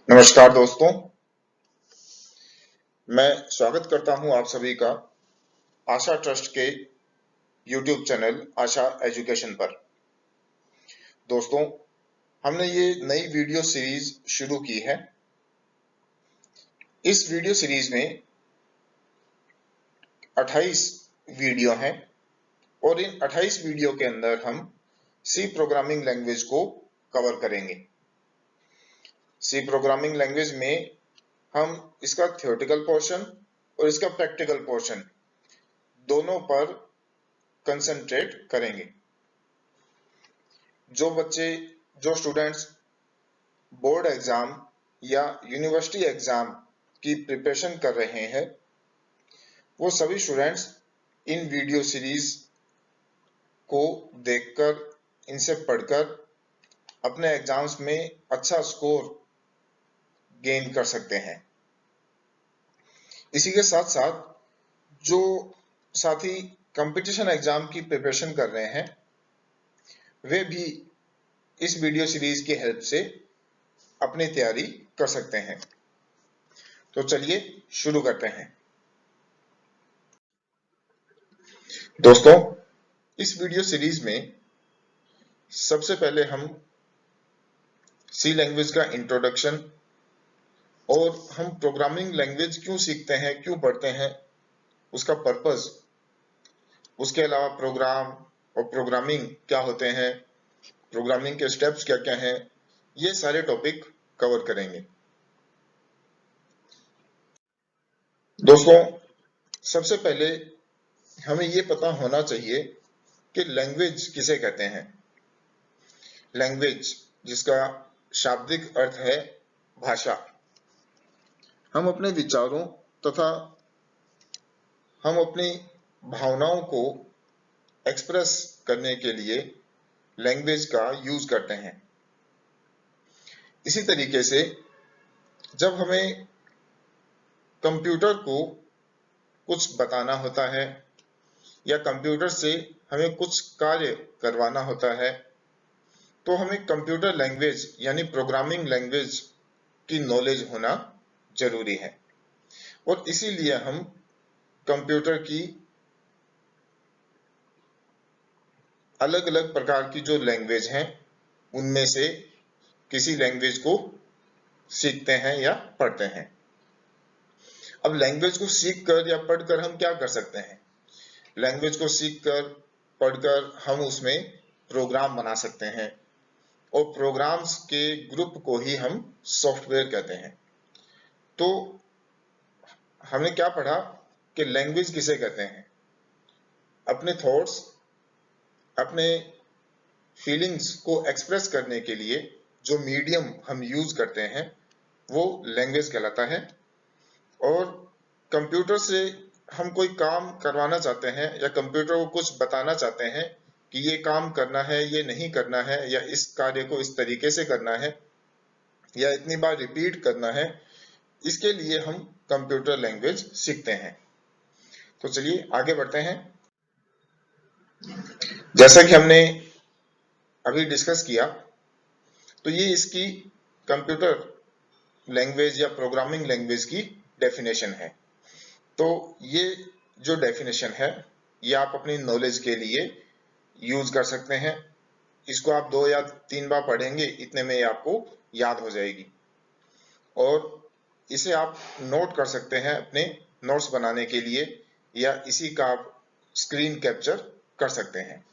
नमस्कार दोस्तों, मैं स्वागत करता हूं आप सभी का आशा ट्रस्ट के YouTube चैनल आशा एजुकेशन पर। दोस्तों, हमने ये नई वीडियो सीरीज शुरू की है। इस वीडियो सीरीज में 28 वीडियो हैं और इन 28 वीडियो के अंदर हम सी प्रोग्रामिंग लैंग्वेज को कवर करेंगे। सी प्रोग्रामिंग लैंग्वेज में हम इसका थ्योरेटिकल पोर्शन और इसका प्रैक्टिकल पोर्शन दोनों पर कंसंट्रेट करेंगे। जो स्टूडेंट्स बोर्ड एग्जाम या यूनिवर्सिटी एग्जाम की प्रिपरेशन कर रहे हैं, वो सभी स्टूडेंट्स इन वीडियो सीरीज को देखकर, इनसे पढ़कर अपने एग्जाम्स में अच्छा स्कोर गेन कर सकते हैं। इसी के साथ साथ जो साथी कंपटीशन एग्जाम की प्रिपरेशन कर रहे हैं, वे भी इस वीडियो सीरीज की हेल्प से अपनी तैयारी कर सकते हैं। तो चलिए शुरू करते हैं। दोस्तों, इस वीडियो सीरीज में सबसे पहले हम सी लैंग्वेज का इंट्रोडक्शन और हम प्रोग्रामिंग लैंग्वेज क्यों सीखते हैं, क्यों पढ़ते हैं, उसका पर्पस, उसके अलावा प्रोग्राम और प्रोग्रामिंग क्या होते हैं, प्रोग्रामिंग के स्टेप्स क्या क्या हैं, ये सारे टॉपिक कवर करेंगे। दोस्तों, सबसे पहले हमें ये पता होना चाहिए कि लैंग्वेज किसे कहते हैं। लैंग्वेज, जिसका शाब्दिक अर्थ है भाषा, हम अपने विचारों तथा हम अपनी भावनाओं को एक्सप्रेस करने के लिए लैंग्वेज का यूज करते हैं। इसी तरीके से जब हमें कंप्यूटर को कुछ बताना होता है या कंप्यूटर से हमें कुछ कार्य करवाना होता है, तो हमें कंप्यूटर लैंग्वेज यानी प्रोग्रामिंग लैंग्वेज की नॉलेज होना जरूरी है। और इसीलिए हम कंप्यूटर की अलग अलग प्रकार की जो लैंग्वेज हैं, उनमें से किसी लैंग्वेज को सीखते हैं या पढ़ते हैं। अब लैंग्वेज को सीखकर या पढ़कर हम क्या कर सकते हैं? लैंग्वेज को सीखकर, पढ़कर हम उसमें प्रोग्राम बना सकते हैं और प्रोग्राम्स के ग्रुप को ही हम सॉफ्टवेयर कहते हैं। तो हमने क्या पढ़ा कि लैंग्वेज किसे कहते हैं? अपने थॉट्स, अपने फीलिंग्स को एक्सप्रेस करने के लिए जो मीडियम हम यूज करते हैं, वो लैंग्वेज कहलाता है। और कंप्यूटर से हम कोई काम करवाना चाहते हैं या कंप्यूटर को कुछ बताना चाहते हैं कि ये काम करना है, ये नहीं करना है, या इस कार्य को इस तरीके से करना है, या इतनी बार रिपीट करना है, इसके लिए हम कंप्यूटर लैंग्वेज सीखते हैं। तो चलिए आगे बढ़ते हैं। जैसा कि हमने अभी डिस्कस किया, तो ये इसकी कंप्यूटर लैंग्वेज या प्रोग्रामिंग लैंग्वेज की डेफिनेशन है। तो ये जो डेफिनेशन है, ये आप अपनी नॉलेज के लिए यूज कर सकते हैं। इसको आप 2 या 3 बार पढ़ेंगे, इतने में ये आपको याद हो जाएगी। और इसे आप नोट कर सकते हैं अपने नोट्स बनाने के लिए, या इसी का आप स्क्रीन कैप्चर कर सकते हैं।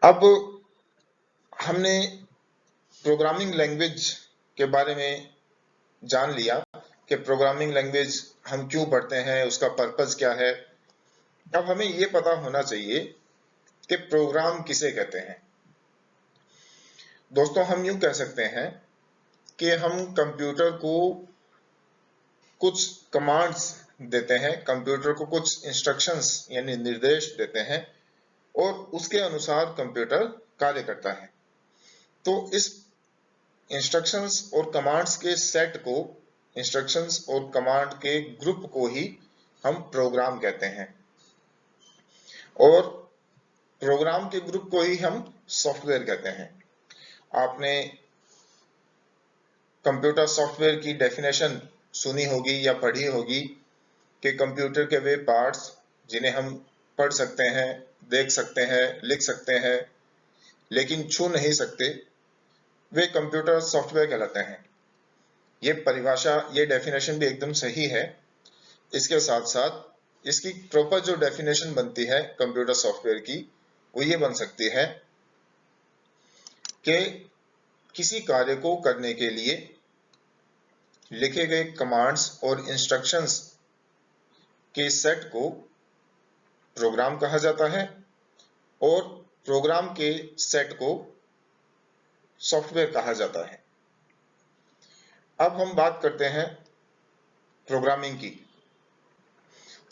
अब हमने प्रोग्रामिंग लैंग्वेज के बारे में जान लिया कि प्रोग्रामिंग लैंग्वेज हम क्यों पढ़ते हैं, उसका पर्पस क्या है। अब हमें ये पता होना चाहिए कि प्रोग्राम किसे कहते हैं। दोस्तों, हम यूं कह सकते हैं कि हम कंप्यूटर को कुछ कमांड्स देते हैं, कंप्यूटर को कुछ इंस्ट्रक्शंस यानी निर्देश देते हैं, और उसके अनुसार कंप्यूटर कार्य करता है। तो इस इंस्ट्रक्शंस और कमांड्स के सेट को, इंस्ट्रक्शंस और कमांड के ग्रुप को ही हम प्रोग्राम कहते हैं, और प्रोग्राम के ग्रुप को ही हम सॉफ्टवेयर कहते हैं। आपने कंप्यूटर सॉफ्टवेयर की डेफिनेशन सुनी होगी या पढ़ी होगी कि कंप्यूटर के वे पार्ट्स जिन्हें हम पढ़ सकते हैं, देख सकते हैं, लिख सकते हैं, लेकिन छू नहीं सकते, वे कंप्यूटर सॉफ्टवेयर कहलाते हैं। ये परिभाषा, ये डेफिनेशन भी एकदम सही है। इसके साथ साथ इसकी प्रॉपर जो डेफिनेशन बनती है कंप्यूटर सॉफ्टवेयर की, वो ये बन सकती है कि किसी कार्य को करने के लिए लिखे गए कमांड्स और इंस्ट्रक्शंस के सेट को प्रोग्राम कहा जाता है और प्रोग्राम के सेट को सॉफ्टवेयर कहा जाता है। अब हम बात करते हैं प्रोग्रामिंग की।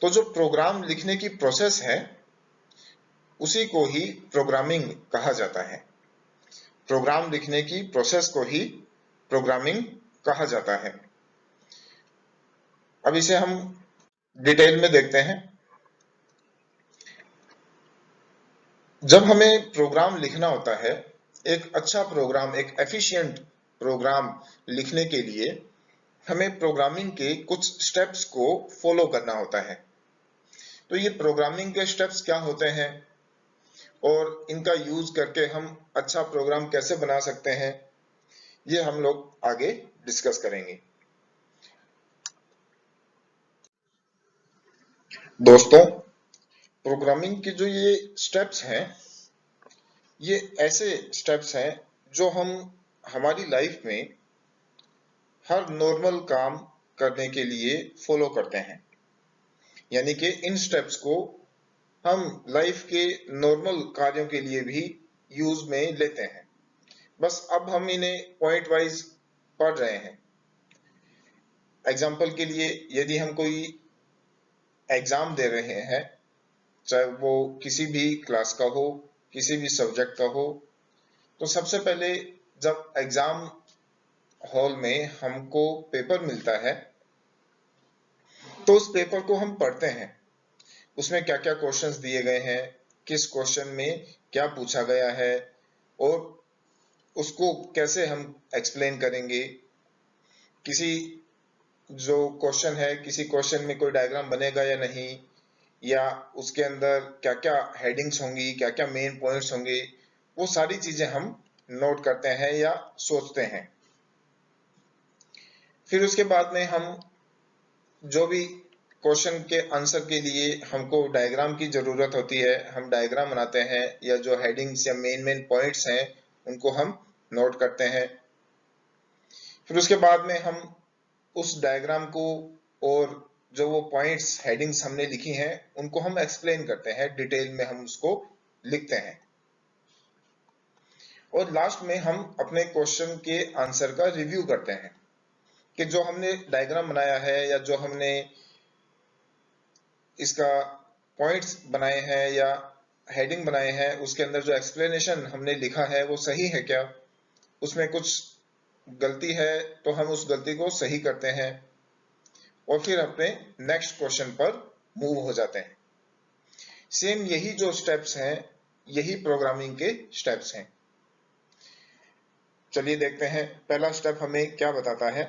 तो जो प्रोग्राम लिखने की प्रोसेस है, उसी को ही प्रोग्रामिंग कहा जाता है। प्रोग्राम लिखने की प्रोसेस को ही प्रोग्रामिंग कहा जाता है। अब इसे हम डिटेल में देखते हैं। जब हमें प्रोग्राम लिखना होता है, एक अच्छा प्रोग्राम, एक एफिशिएंट प्रोग्राम लिखने के लिए हमें प्रोग्रामिंग के कुछ स्टेप्स को फॉलो करना होता है। तो ये प्रोग्रामिंग के स्टेप्स क्या होते हैं और इनका यूज करके हम अच्छा प्रोग्राम कैसे बना सकते हैं, ये हम लोग आगे डिस्कस करेंगे। दोस्तों, प्रोग्रामिंग के जो ये स्टेप्स हैं, ये ऐसे स्टेप्स हैं जो हम हमारी लाइफ में हर नॉर्मल काम करने के लिए फॉलो करते हैं। यानी कि इन स्टेप्स को हम लाइफ के नॉर्मल कार्यों के लिए भी यूज में लेते हैं। बस अब हम इन्हें पॉइंट वाइज पढ़ रहे हैं। एग्जाम्पल के लिए, यदि हम कोई एग्जाम दे रहे हैं, चाहे वो किसी भी क्लास का हो, किसी भी सब्जेक्ट का हो, तो सबसे पहले जब एग्जाम हॉल में हमको पेपर मिलता है, तो उस पेपर को हम पढ़ते हैं। उसमें क्या क्या क्वेश्चंस दिए गए हैं, किस क्वेश्चन में क्या पूछा गया है और उसको कैसे हम एक्सप्लेन करेंगे। किसी जो क्वेश्चन है, किसी क्वेश्चन में कोई डायग्राम बनेगा या नहीं, या उसके अंदर क्या क्या हेडिंग्स होंगी, क्या क्या मेन पॉइंट्स होंगे, वो सारी चीजें हम नोट करते हैं या सोचते हैं। फिर उसके बाद में हम जो भी क्वेश्चन के आंसर के लिए हमको डायग्राम की जरूरत होती है, हम डायग्राम बनाते हैं या जो हेडिंग्स या मेन पॉइंट्स हैं उनको हम नोट करते हैं। फिर उसके बाद में हम उस डायग्राम को और जो वो पॉइंट्स, हेडिंग्स हमने लिखी हैं, उनको हम एक्सप्लेन करते हैं, डिटेल में हम उसको लिखते हैं। और लास्ट में हम अपने क्वेश्चन के आंसर का रिव्यू करते हैं कि जो हमने डायग्राम बनाया है या जो हमने इसका पॉइंट्स बनाए हैं या हेडिंग बनाए हैं, उसके अंदर जो एक्सप्लेनेशन हमने लिखा है वो सही है क्या, उसमें कुछ गलती है तो हम उस गलती को सही करते हैं और फिर अपने नेक्स्ट क्वेश्चन पर मूव हो जाते हैं। सेम यही जो स्टेप्स हैं, यही प्रोग्रामिंग के स्टेप्स हैं। चलिए देखते हैं पहला स्टेप हमें क्या बताता है।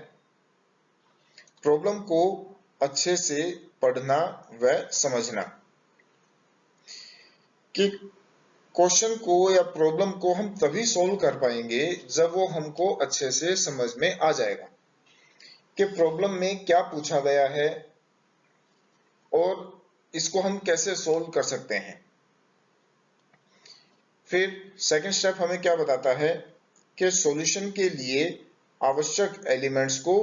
प्रॉब्लम को अच्छे से पढ़ना व समझना। कि क्वेश्चन को या प्रॉब्लम को हम तभी सोल्व कर पाएंगे जब वो हमको अच्छे से समझ में आ जाएगा कि प्रॉब्लम में क्या पूछा गया है और इसको हम कैसे सोल्व कर सकते हैं। फिर सेकंड स्टेप हमें क्या बताता है कि सॉल्यूशन के लिए आवश्यक एलिमेंट्स को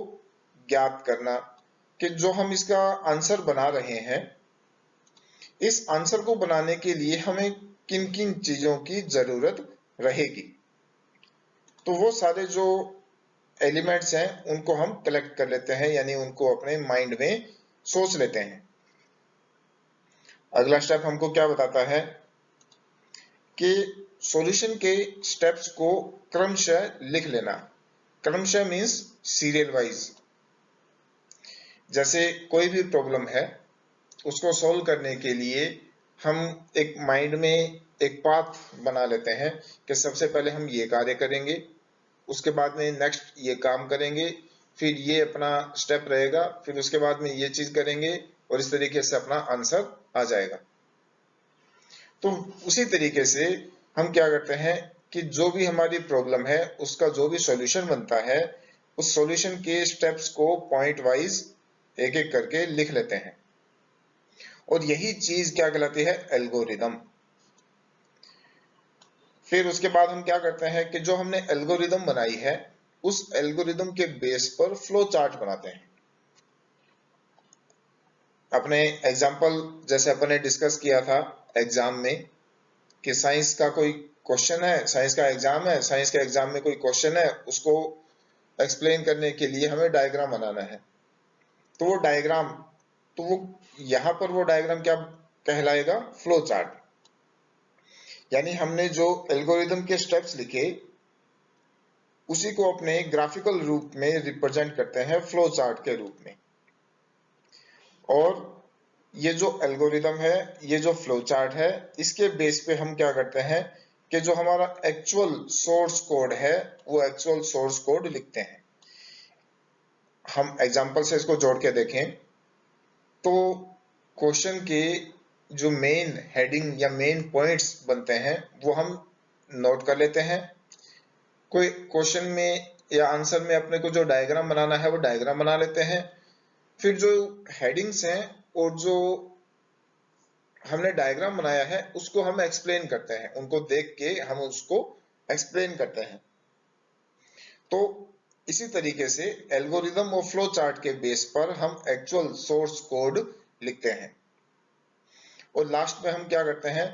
ज्ञात करना, कि जो हम इसका आंसर बना रहे हैं, इस आंसर को बनाने के लिए हमें किन किन चीजों की जरूरत रहेगी। तो वो सारे जो एलिमेंट्स हैं उनको हम कलेक्ट कर लेते हैं, यानी उनको अपने माइंड में सोच लेते हैं। अगला स्टेप हमको क्या बताता है कि सॉल्यूशन के स्टेप्स को क्रमशः लिख लेना। क्रमशः मींस सीरियल वाइज। जैसे कोई भी प्रॉब्लम है, उसको सॉल्व करने के लिए हम एक माइंड में एक पाथ बना लेते हैं कि सबसे पहले हम ये कार्य करेंगे, उसके बाद में नेक्स्ट ये काम करेंगे, फिर ये अपना स्टेप रहेगा, फिर उसके बाद में ये चीज करेंगे और इस तरीके से अपना आंसर आ जाएगा। तो उसी तरीके से हम क्या करते हैं कि जो भी हमारी प्रॉब्लम है उसका जो भी सॉल्यूशन बनता है उस सॉल्यूशन के स्टेप्स को पॉइंट वाइज एक एक करके लिख लेते हैं और यही चीज क्या कहलाती है, एल्गोरिदम। फिर उसके बाद हम क्या करते हैं कि जो हमने एल्गोरिदम बनाई है उस एल्गोरिदम के बेस पर फ्लो चार्ट बनाते हैं। अपने एग्जाम्पल जैसे अपन ने डिस्कस किया था एग्जाम में कि साइंस का कोई क्वेश्चन है, साइंस का एग्जाम है, साइंस के एग्जाम में कोई क्वेश्चन है, उसको एक्सप्लेन करने के लिए हमें डायग्राम बनाना है। तो वो डायग्राम, तो वो यहाँ पर वो डायग्राम क्या कहलाएगा, फ्लो चार्ट। यानी हमने जो एल्गोरिदम के स्टेप्स लिखे उसी को अपने ग्राफिकल रूप में रिप्रेजेंट करते हैं फ्लो चार्ट के रूप में। और ये जो एल्गोरिदम है, ये जो फ्लो चार्ट है, इसके बेस पे हम क्या करते हैं कि जो हमारा एक्चुअल सोर्स कोड है वो एक्चुअल सोर्स कोड लिखते हैं। हम एग्जांपल से इसको जोड़ के देखें तो क्वेश्चन के जो मेन हेडिंग या मेन पॉइंट्स बनते हैं वो हम नोट कर लेते हैं। कोई क्वेश्चन में या आंसर में अपने को जो डायग्राम बनाना है वो डायग्राम बना लेते हैं। फिर जो हेडिंग्स हैं और जो हमने डायग्राम बनाया है उसको हम एक्सप्लेन करते हैं, उनको देख के हम उसको एक्सप्लेन करते हैं। तो इसी तरीके से एल्गोरिदम और फ्लो चार्ट के बेस पर हम एक्चुअल सोर्स कोड लिखते हैं और लास्ट में हम क्या करते हैं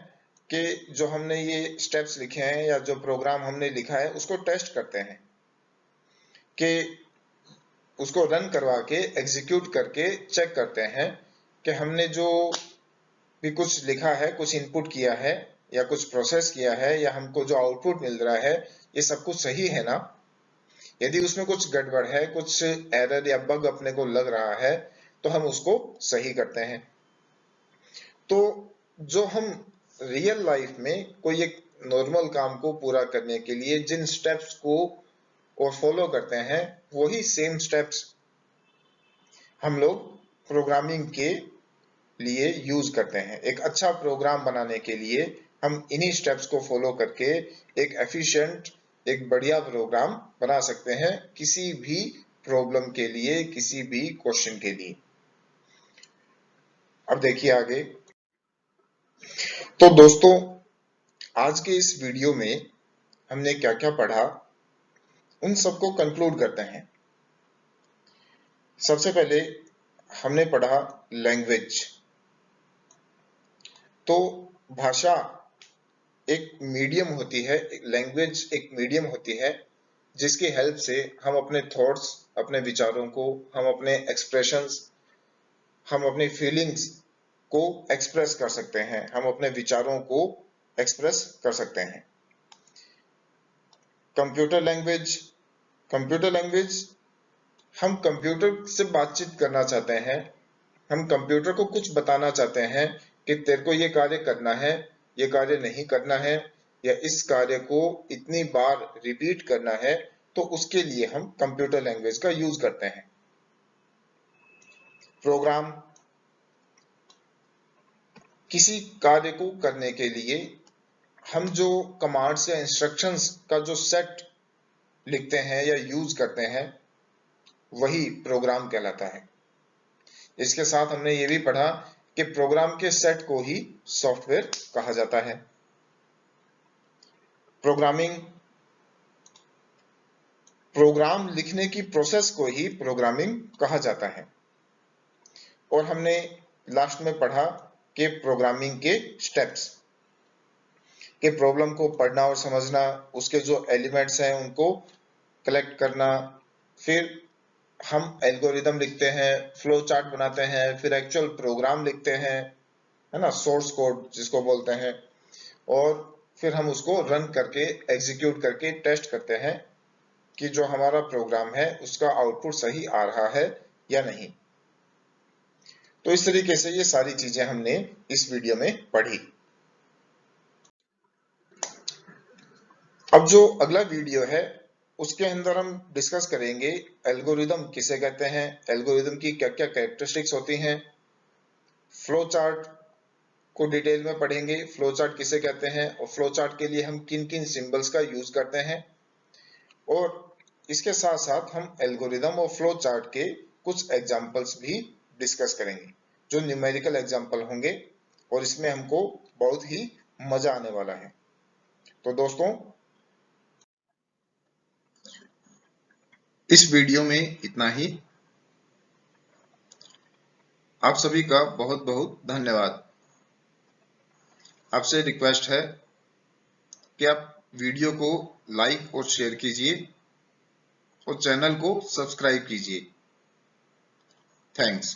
कि जो हमने ये स्टेप्स लिखे हैं या जो प्रोग्राम हमने लिखा है उसको टेस्ट करते हैं कि उसको रन करवा के एग्जीक्यूट करके चेक करते हैं कि हमने जो भी कुछ लिखा है, कुछ इनपुट किया है या कुछ प्रोसेस किया है या हमको जो आउटपुट मिल रहा है ये सब कुछ सही है ना। यदि उसमें कुछ गड़बड़ है, कुछ एरर या बग अपने को लग रहा है तो हम उसको सही करते हैं। तो जो हम रियल लाइफ में कोई एक नॉर्मल काम को पूरा करने के लिए जिन स्टेप्स को और फॉलो करते हैं वही सेम स्टेप्स हम लोग प्रोग्रामिंग के लिए यूज करते हैं। एक अच्छा प्रोग्राम बनाने के लिए हम इन्हीं स्टेप्स को फॉलो करके एक एफिशिएंट, एक बढ़िया प्रोग्राम बना सकते हैं किसी भी प्रॉब्लम के लिए, किसी भी क्वेश्चन के लिए। अब देखिए आगे। तो दोस्तों आज के इस वीडियो में हमने क्या क्या पढ़ा उन सबको कंक्लूड करते हैं। सबसे पहले हमने पढ़ा लैंग्वेज। तो भाषा एक मीडियम होती है, लैंग्वेज एक मीडियम होती है जिसकी हेल्प से हम अपने थॉट्स, अपने विचारों को, हम अपने एक्सप्रेशंस, हम अपनी फीलिंग्स को एक्सप्रेस कर सकते हैं, हम अपने विचारों को एक्सप्रेस कर सकते हैं। कंप्यूटर लैंग्वेज, कंप्यूटर लैंग्वेज हम कंप्यूटर से बातचीत करना चाहते हैं, हम कंप्यूटर को कुछ बताना चाहते हैं कि तेरे को ये कार्य करना है, ये कार्य नहीं करना है या इस कार्य को इतनी बार रिपीट करना है, तो उसके लिए हम कंप्यूटर लैंग्वेज का यूज करते हैं। प्रोग्राम, किसी कार्य को करने के लिए हम जो कमांड्स या इंस्ट्रक्शंस का जो सेट लिखते हैं या यूज करते हैं वही प्रोग्राम कहलाता है। इसके साथ हमने ये भी पढ़ा कि प्रोग्राम के सेट को ही सॉफ्टवेयर कहा जाता है। प्रोग्रामिंग, प्रोग्राम लिखने की प्रोसेस को ही प्रोग्रामिंग कहा जाता है। और हमने लास्ट में पढ़ा कि प्रोग्रामिंग के स्टेप्स, कि प्रॉब्लम को पढ़ना और समझना, उसके जो एलिमेंट्स हैं उनको कलेक्ट करना, फिर हम एल्गोरिदम लिखते हैं, फ्लो चार्ट बनाते हैं, फिर एक्चुअल प्रोग्राम लिखते हैं, है ना, सोर्स कोड जिसको बोलते हैं, और फिर हम उसको रन करके एग्जीक्यूट करके टेस्ट करते हैं कि जो हमारा प्रोग्राम है उसका आउटपुट सही आ रहा है या नहीं। तो इस तरीके से ये सारी चीजें हमने इस वीडियो में पढ़ी। अब जो अगला वीडियो है उसके अंदर हम डिस्कस करेंगे एल्गोरिदम किसे कहते हैं, एल्गोरिदम की क्या क्या कैरेक्टरिस्टिक्स होती हैं, फ्लो चार्ट को डिटेल में पढ़ेंगे, फ्लो चार्ट किसे कहते हैं और फ्लो चार्ट के लिए हम किन किन सिंबल्स का यूज करते हैं, और इसके साथ साथ हम एल्गोरिदम और फ्लो चार्ट के कुछ एग्जांपल्स भी डिस्कस करेंगे जो न्यूमेरिकल एग्जांपल होंगे, और इसमें हमको बहुत ही मजा आने वाला है। तो दोस्तों, इस वीडियो में इतना ही। आप सभी का बहुत बहुत धन्यवाद। आपसे रिक्वेस्ट है कि आप वीडियो को लाइक और शेयर कीजिए और चैनल को सब्सक्राइब कीजिए। थैंक्स।